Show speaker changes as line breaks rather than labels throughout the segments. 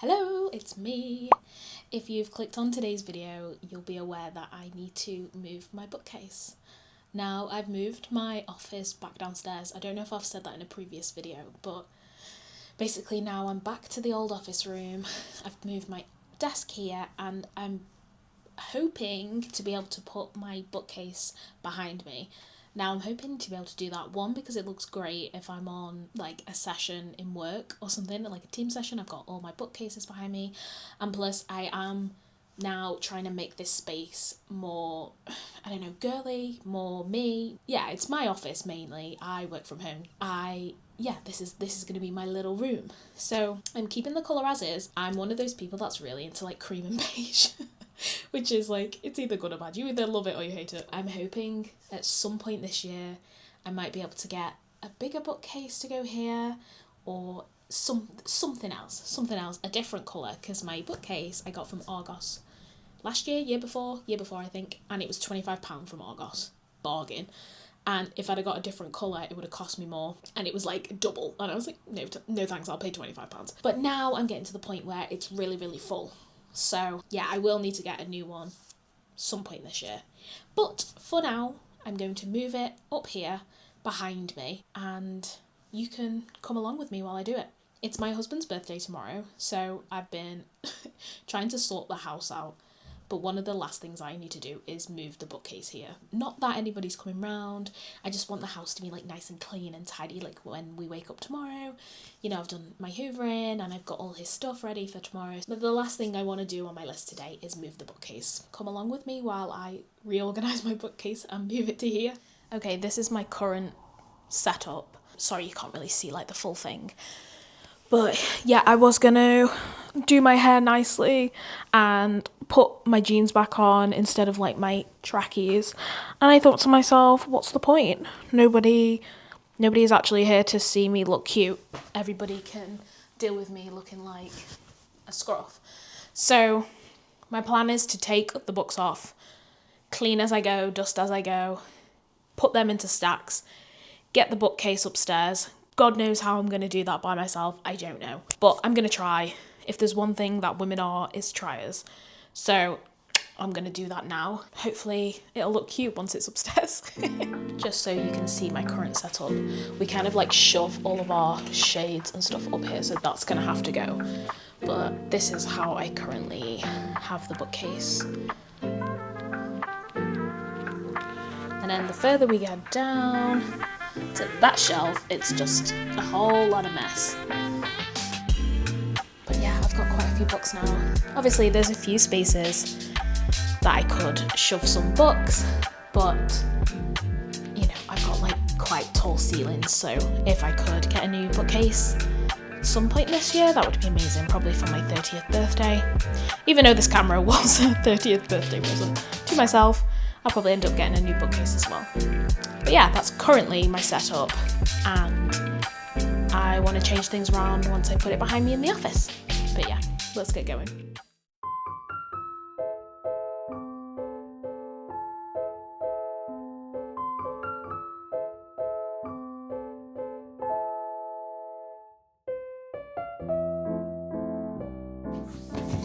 Hello, it's me. If you've clicked on today's video, you'll be aware that I need to move my bookcase. Now, I've moved my office back downstairs. I don't know if I've said that in a previous video, but basically now I'm back to the old office room. I've moved my desk here and I'm hoping to be able to put my bookcase behind me. Now I'm hoping to be able to do that, one, because it looks great if I'm on like a session in work or something, like a team session. I've got all my bookcases behind me, and plus I am now trying to make this space more, I don't know, girly, more me. Yeah, it's my office mainly. I work from home. This is going to be my little room. So I'm keeping the colour as is. I'm one of those people that's really into like cream and beige. Which is like, it's either good or bad. You either love it or you hate it. I'm hoping at some point this year I might be able to get a bigger bookcase to go here, or something else, a different colour, because my bookcase I got from Argos last year before I think, and it was £25 from Argos. Bargain. And if I'd have got a different colour, it would have cost me more. And it was like double. And I was like, no thanks, I'll pay £25. But now I'm getting to the point where it's really, really full. So yeah, I will need to get a new one some point this year. But for now, I'm going to move it up here behind me, and you can come along with me while I do it. It's my husband's birthday tomorrow, so I've been trying to sort the house out. But one of the last things I need to do is move the bookcase here. Not that anybody's coming round. I just want the house to be like nice and clean and tidy, like when we wake up tomorrow. You know, I've done my hoovering and I've got all his stuff ready for tomorrow. But the last thing I want to do on my list today is move the bookcase. Come along with me while I reorganise my bookcase and move it to here. Okay, this is my current setup. Sorry, you can't really see like the full thing. But yeah, I was gonna do my hair nicely and put my jeans back on instead of like my trackies. And I thought to myself, what's the point? Nobody is actually here to see me look cute. Everybody can deal with me looking like a scruff. So my plan is to take the books off, clean as I go, dust as I go, put them into stacks, get the bookcase upstairs. God knows how I'm going to do that by myself. I don't know. But I'm going to try. If there's one thing that women are, is triers. So I'm going to do that now. Hopefully it'll look cute once it's upstairs. Just so you can see my current setup, we kind of like shove all of our shades and stuff up here, so that's going to have to go. But this is how I currently have the bookcase. And then the further we get down to that shelf, it's just a whole lot of mess. But yeah, I've got quite a few books now. Obviously there's a few spaces that I could shove some books, but you know, I've got like quite tall ceilings, so if I could get a new bookcase some point this year, that would be amazing, probably for my 30th birthday. Even though this camera was a 30th birthday present to myself, I'll probably end up getting a new bookcase as well. But yeah, that's currently my setup, and I want to change things around once I put it behind me in the office. But yeah, let's get going.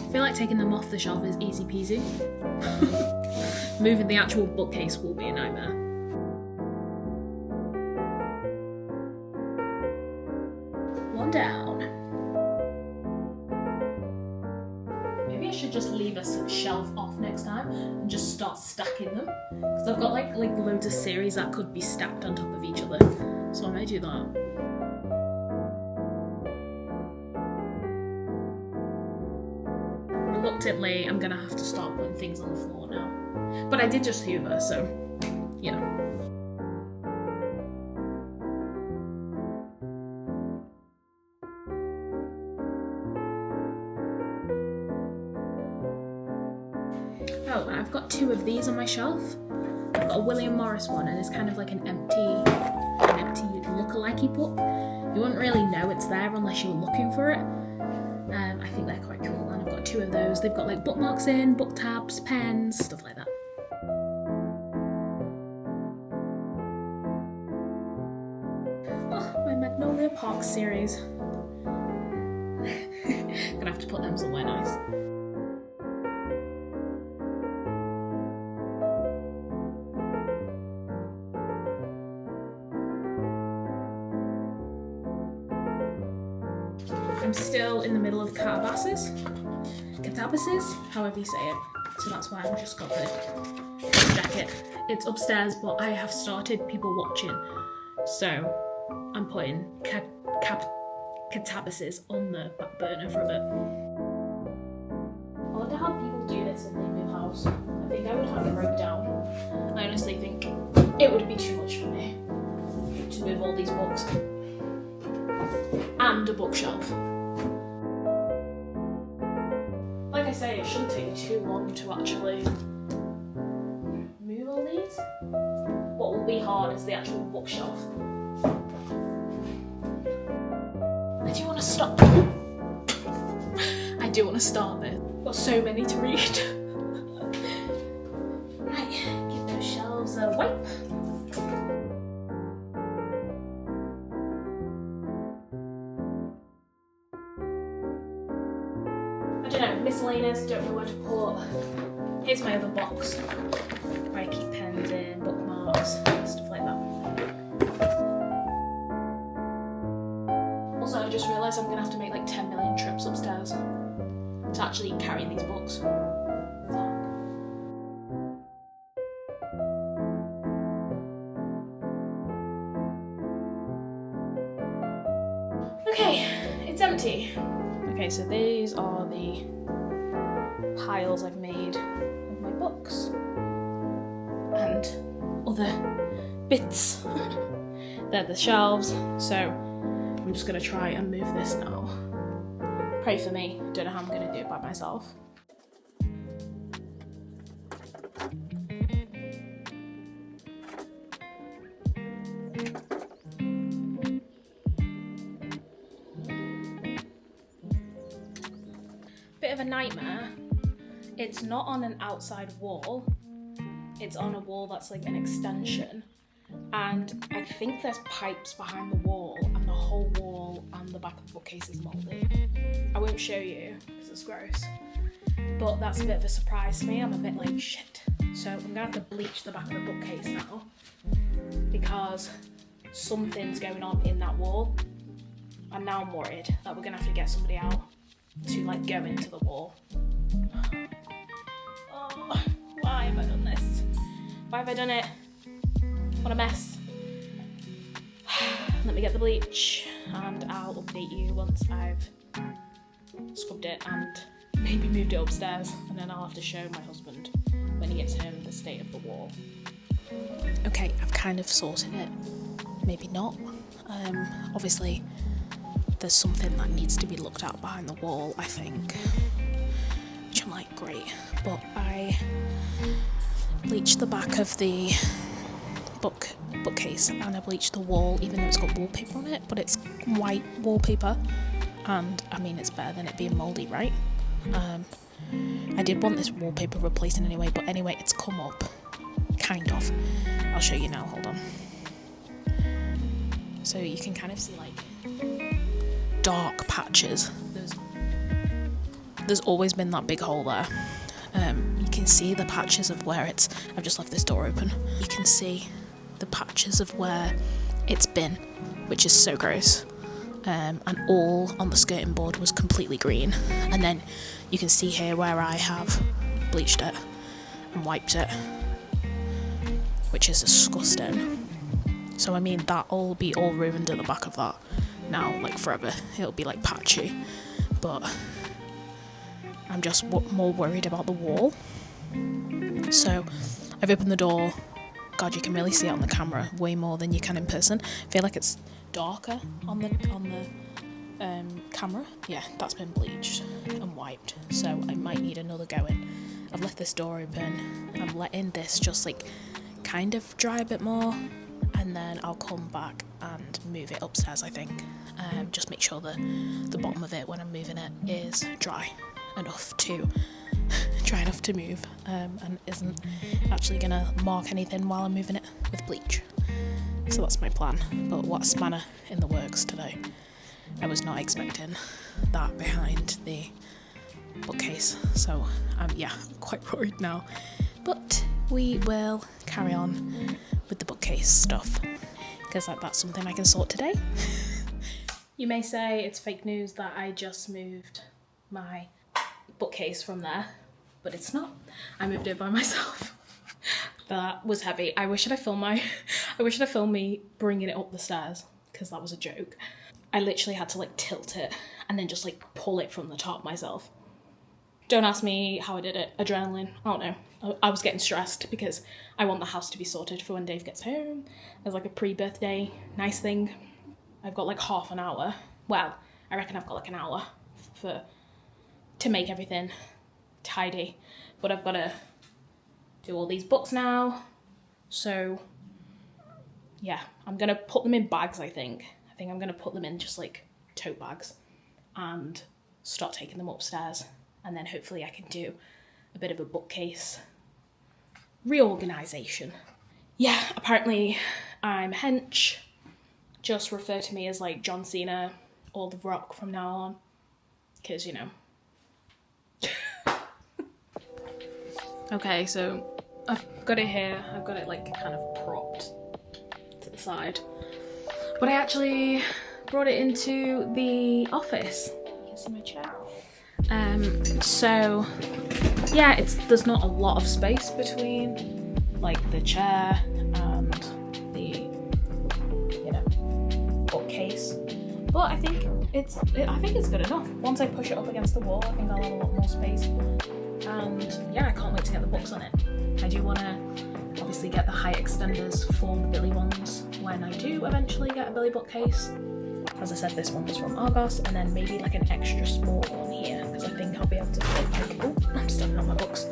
I feel like taking them off the shelf is easy peasy. Moving the actual bookcase will be a nightmare. One down. Maybe I should just leave a shelf off next time and just start stacking them. Because I've got like loads of series that could be stacked on top of each other. So I may do that. Reluctantly, I'm gonna have to start putting things on the floor now. But I did just hoover, so, you know. Oh, and I've got two of these on my shelf. I've got a William Morris one, and it's kind of like an empty look-alikey book. You wouldn't really know it's there unless you were looking for it. I think they're quite cool, and I've got two of those. They've got like bookmarks in, book tabs, pens, stuff like that. Oh, my Magnolia Park series. Gonna have have to put them somewhere nice. I'm still in the middle of catabasis, however you say it. So that's why I've just got the jacket. It's upstairs, but I have started people watching. So I'm putting catabasis on the back burner for a bit. I wonder how people do this if they move house. I think I would have it broke down. I honestly think it would be too much for me to move all these books and a bookshelf. Like I say, it shouldn't take too long to actually move all these. What will be hard is the actual bookshelf. I do want to stop. I do want to start this. I've got so many to read. Right, give those shelves a wipe. I don't know, miscellaneous, don't know where to put. Here's my other box where I keep pens in, bookmarks, stuff like that. Also, I just realised I'm going to have to make like 10 million trips upstairs to actually carry these books. Okay, it's empty. Okay, so these are the piles I've made of my books and other bits. They're the shelves, so I'm just going to try and move this now. Pray for me, don't know how I'm going to do it by myself. Bit of a nightmare. It's not on an outside wall, it's on a wall that's like an extension, and I think there's pipes behind the wall, and the whole wall and the back of the bookcase is mouldy. I won't show you because it's gross, but that's a bit of a surprise to me. I'm a bit like shit, so I'm gonna have to bleach the back of the bookcase now because something's going on in that wall, and now I'm worried that we're gonna have to get somebody out to like go into the wall. Oh, why have I done this? Why have I done it? What a mess. Let me get the bleach and I'll update you once I've scrubbed it and maybe moved it upstairs, and then I'll have to show my husband when he gets home the state of the wall. Okay, I've kind of sorted it. Maybe not. Obviously there's something that needs to be looked at behind the wall, I think, which I'm like, great, but I bleached the back of the bookcase and I bleached the wall, even though it's got wallpaper on it, but it's white wallpaper, and I mean it's better than it being mouldy, right? I did want this wallpaper replacing anyway, but anyway, it's come up, kind of. I'll show you now, hold on. So you can kind of see like dark patches. There's always been that big hole there. You can see the patches of where it's, I've just left this door open. You can see the patches of where it's been, which is so gross. And all on the skirting board was completely green. And then you can see here where I have bleached it and wiped it, which is disgusting. So I mean, that'll be all ruined at the back of that now, like forever. It'll be like patchy, but I'm just more worried about the wall. So I've opened the door. God, you can really see it on the camera way more than you can in person. I feel like it's darker on the camera. Yeah, that's been bleached and wiped, so I might need another go in. I've left this door open. I'm letting this just like kind of dry a bit more, and then I'll come back and move it upstairs, I think. Just make sure the bottom of it when I'm moving it is dry enough to move, and isn't actually gonna mark anything while I'm moving it with bleach. So that's my plan, but what a spanner in the works today. I was not expecting that behind the bookcase. So yeah, quite worried now. But we will carry on with the bookcase stuff, because that's something I can sort today. You may say it's fake news that I just moved my bookcase from there, but it's not. I moved it by myself. That was heavy. I wish I'd filmed me bringing it up the stairs, because that was a joke. I literally had to like tilt it and then just like pull it from the top myself. Don't ask me how I did it. Adrenaline. I don't know. I was getting stressed because I want the house to be sorted for when Dave gets home. There's like a pre-birthday nice thing. I've got like half an hour. Well, I reckon I've got like an hour to make everything tidy. But I've got to do all these books now. So yeah, I'm going to put them in bags, I think. I think I'm going to put them in just like tote bags and start taking them upstairs. And then hopefully I can do a bit of a bookcase reorganisation. Yeah, apparently I'm hench. Just refer to me as like John Cena or The Rock from now on. Because, you know. Okay, so I've got it here. I've got it like kind of propped to the side. But I actually brought it into the office. You can see my chair. So yeah, there's not a lot of space between like the chair and the, you know, bookcase, but I think it's good enough. Once I push it up against the wall, I think I'll have a lot more space, and yeah, I can't wait to get the books on it. I do want to obviously get the height extenders for the Billy ones when I do eventually get a Billy bookcase. As I said, this one was from Argos, and then maybe like an extra small one here, because I think I'll be able to fit like, oh, I'm stepping on my books.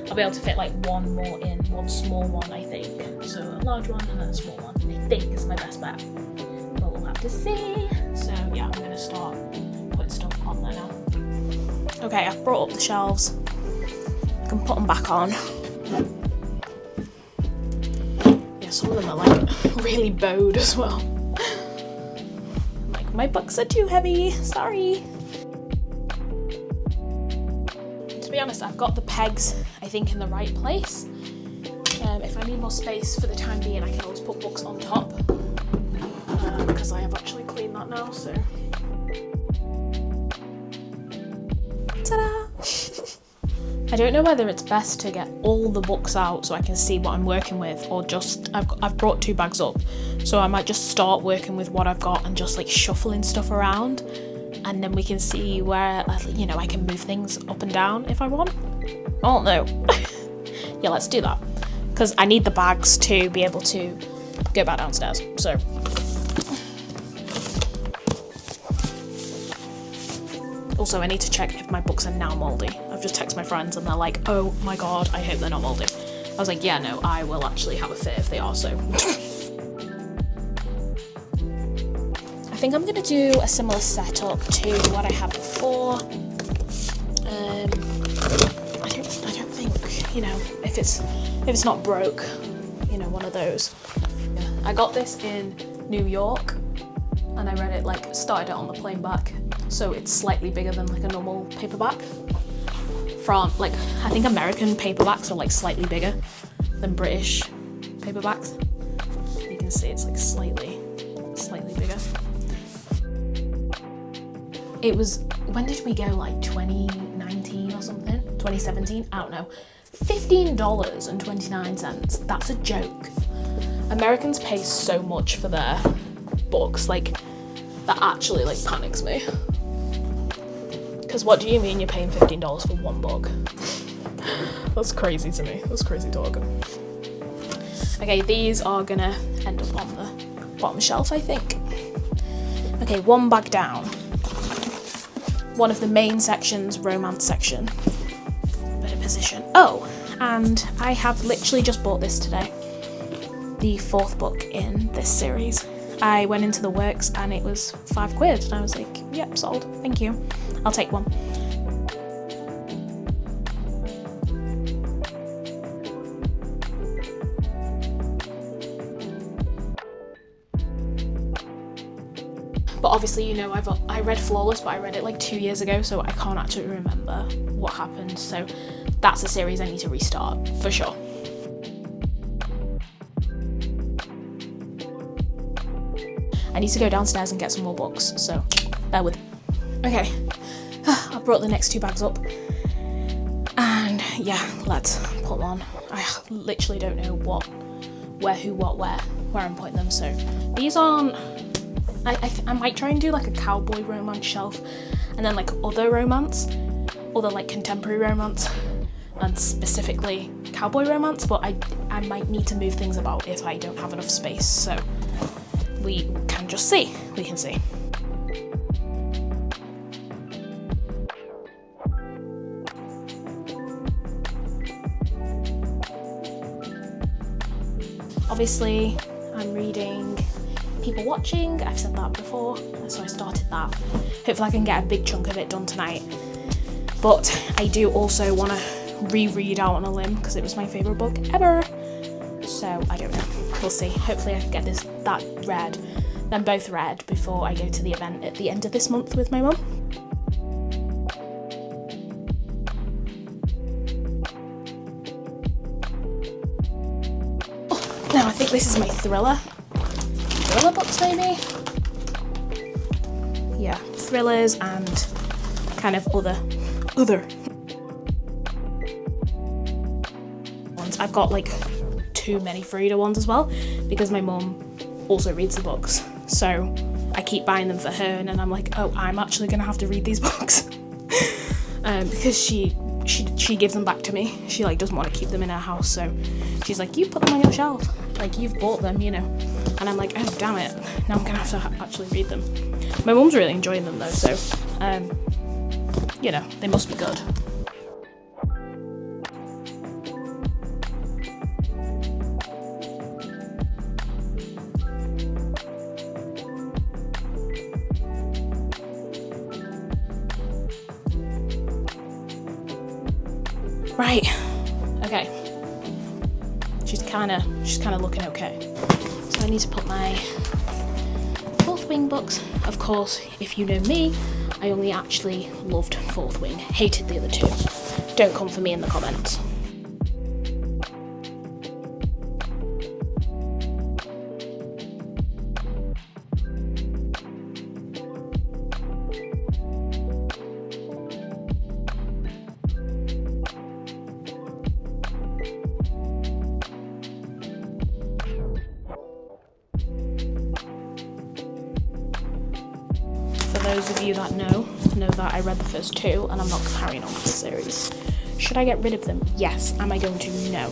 I'll be able to fit like one more in, one small one, I think. So a large one and then a small one, I think is my best bet. But we'll have to see. So yeah, I'm going to start putting stuff on there now. Okay, I've brought up the shelves. I can put them back on. Yeah, some of them are like really bowed as well. My books are too heavy, sorry. To be honest, I've got the pegs, I think, in the right place. If I need more space for the time being, I can always put books on top. Because I have actually cleaned that now, so. Ta-da! I don't know whether it's best to get all the books out so I can see what I'm working with, or just, I've brought 2 bags up, so I might just start working with what I've got and just like shuffling stuff around, and then we can see where, you know, I can move things up and down if I want. I don't know. Yeah, let's do that, because I need the bags to be able to go back downstairs, so. Also, I need to check if my books are now mouldy. I've just texted my friends and they're like, oh my god, I hope they're not mouldy. I was like, yeah, no, I will actually have a fit if they are, so. I think I'm going to do a similar setup to what I had before. I don't think, you know, if it's not broke, you know, one of those. Yeah. I got this in New York and I read it, like, started it on the plane back. So it's slightly bigger than like a normal paperback. From like, I think American paperbacks are like slightly bigger than British paperbacks. You can see it's like slightly bigger. It was, when did we go, like 2019 or something? 2017? I don't know. $15.29. That's a joke. Americans pay so much for their books, like that actually like panics me. Because what do you mean you're paying $15 for one book? That's crazy to me. That's crazy talk. Okay, these are gonna end up on the bottom shelf, I think. Okay, one bag down. One of the main sections, romance section. Better position. Oh, and I have literally just bought this today. The 4th book in this series. I went into the works and it was £5 and I was like, yep, sold, thank you. I'll take one. But obviously, you know, I read Flawless, but I read it like 2 years ago, so I can't actually remember what happened. So that's a series I need to restart for sure. I need to go downstairs and get some more books, so bear with me. Okay, I brought the next 2 bags up, and yeah, let's put them on. I literally don't know where I'm putting them. So these aren't. I might try and do like a cowboy romance shelf, and then like other like contemporary romance, and specifically cowboy romance. But I might need to move things about if I don't have enough space. So we can just see. We can see. Obviously, I'm reading People Watching. I've said that before, so I started that. Hopefully I can get a big chunk of it done tonight. But I do also want to reread Out on a Limb because it was my favourite book ever. So I don't know. We'll see. Hopefully I can get them both read before I go to the event at the end of this month with my mum. Now I think this is my thriller books, maybe? Yeah, thrillers and kind of other ones. I've got like too many Frida ones as well because my mum also reads the books, so I keep buying them for her, and then I'm like, oh, I'm actually gonna have to read these books because she gives them back to me. She like doesn't want to keep them in her house, so she's like, you put them on your shelf, like you've bought them, you know. And I'm like, oh damn it, now I'm gonna have to actually read them. My mum's really enjoying them though, so you know, they must be good. Right, okay. She's kind of looking okay. So I need to put my Fourth Wing books. Of course, if you know me, I only actually loved Fourth Wing, hated the other 2. Don't come for me in the comments. For those of you that know that I read the first 2 and I'm not carrying on with the series. Should I get rid of them? Yes. Am I going to? No.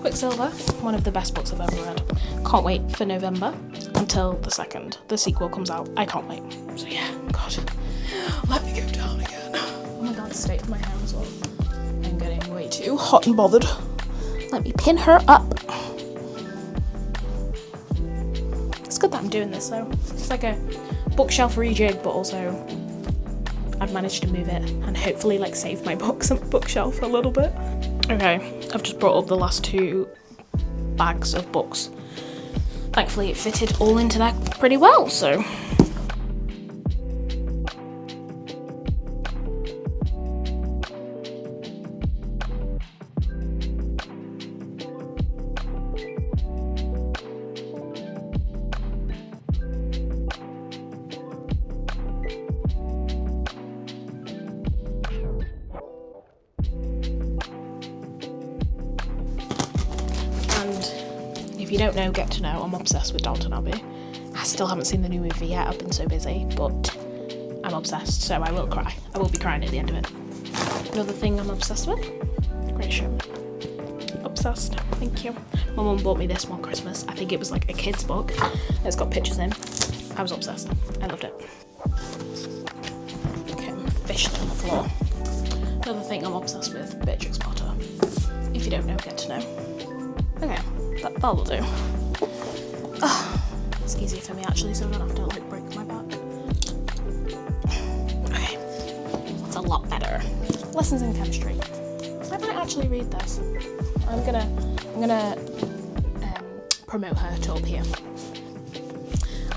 Quicksilver, one of the best books I've ever read. Can't wait for November until the 2nd. The sequel comes out. I can't wait. So yeah, God. Let me go down again. Oh my God, the state of my hair as well. I'm getting way too hot and bothered. Let me pin her up. It's good that I'm doing this though. It's like a bookshelf rejig, but also I've managed to move it and hopefully like save my books on the bookshelf a little bit. Okay, I've just brought up the last 2 bags of books. Thankfully it fitted all into that pretty well, so. If you don't know, get to know, I'm obsessed with Downton Abbey. I still haven't seen the new movie yet, I've been so busy, but I'm obsessed, so I will cry. I will be crying at the end of it. Another thing I'm obsessed with, Great Show. Obsessed, thank you. My mum bought me this one Christmas. I think it was like a kid's book. It's got pictures in. I was obsessed. I loved it. Okay, I'm officially on the floor. Another thing I'm obsessed with, Beatrix Potter. If you don't know, get to know. Okay. That'll do. Oh, it's easier for me actually, so I don't have to like break my back. Okay, that's a lot better. Lessons in chemistry. I might actually read this. I'm gonna promote her to up here.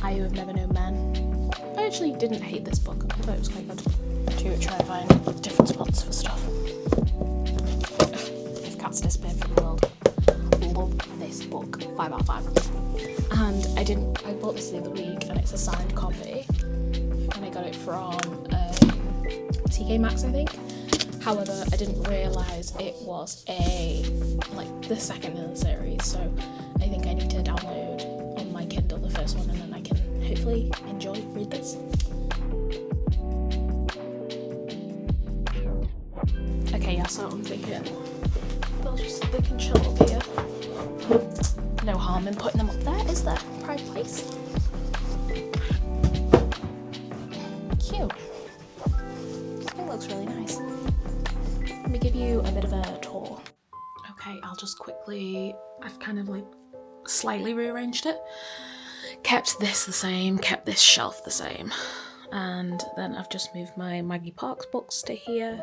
I Who Have Never Known Men. I actually didn't hate this book. I thought it was quite good. To try and find different spots for stuff. If cats disappeared from the world. Love this book. 5 out of 5. And I bought this the other week, and it's a signed copy. And I got it from TK Maxx, I think. However, I didn't realise it was the second in the series, so I think I need to download on my Kindle the first one, and then I can hopefully read this. Okay, yeah, so I'm thinking they can chill up here. No harm in putting them up there, is there? Pride place. Cute. It looks really nice. Let me give you a bit of a tour. Okay, I'll just I've kind of slightly rearranged it. Kept this the same, kept this shelf the same. And then I've just moved my Maggie Parks books to here.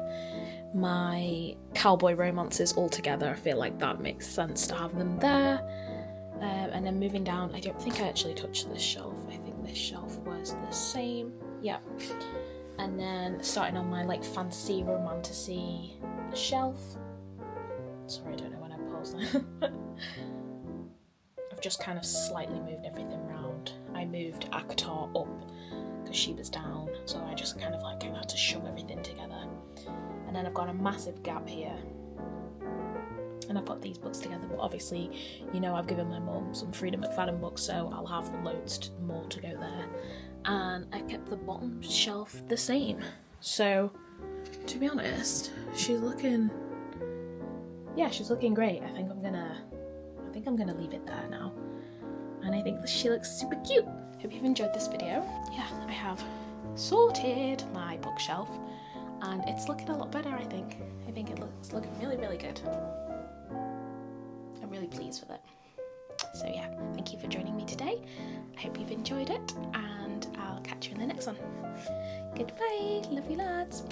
My cowboy romances all together. I feel like that makes sense to have them there. And then moving down, I don't think I actually touched this shelf. I think this shelf was the same. Yeah. And then starting on my fancy romantasy shelf. Sorry, I don't know when I paused that. I've just kind of slightly moved everything around. I moved Akatar up because she was down, so I just kind of I had to shove everything together. And then I've got a massive gap here. And I've got these books together, but obviously, I've given my mum some Frida McFadden books, so I'll have loads more to go there. And I kept the bottom shelf the same. So, to be honest, she's looking great. I think I'm gonna leave it there now. And I think that she looks super cute. Hope you've enjoyed this video. Yeah, I have sorted my bookshelf, and it's looking a lot better, I think. I think it's looking really, really good. I'm really pleased with it. So yeah, thank you for joining me today. I hope you've enjoyed it, and I'll catch you in the next one. Goodbye, love you lots.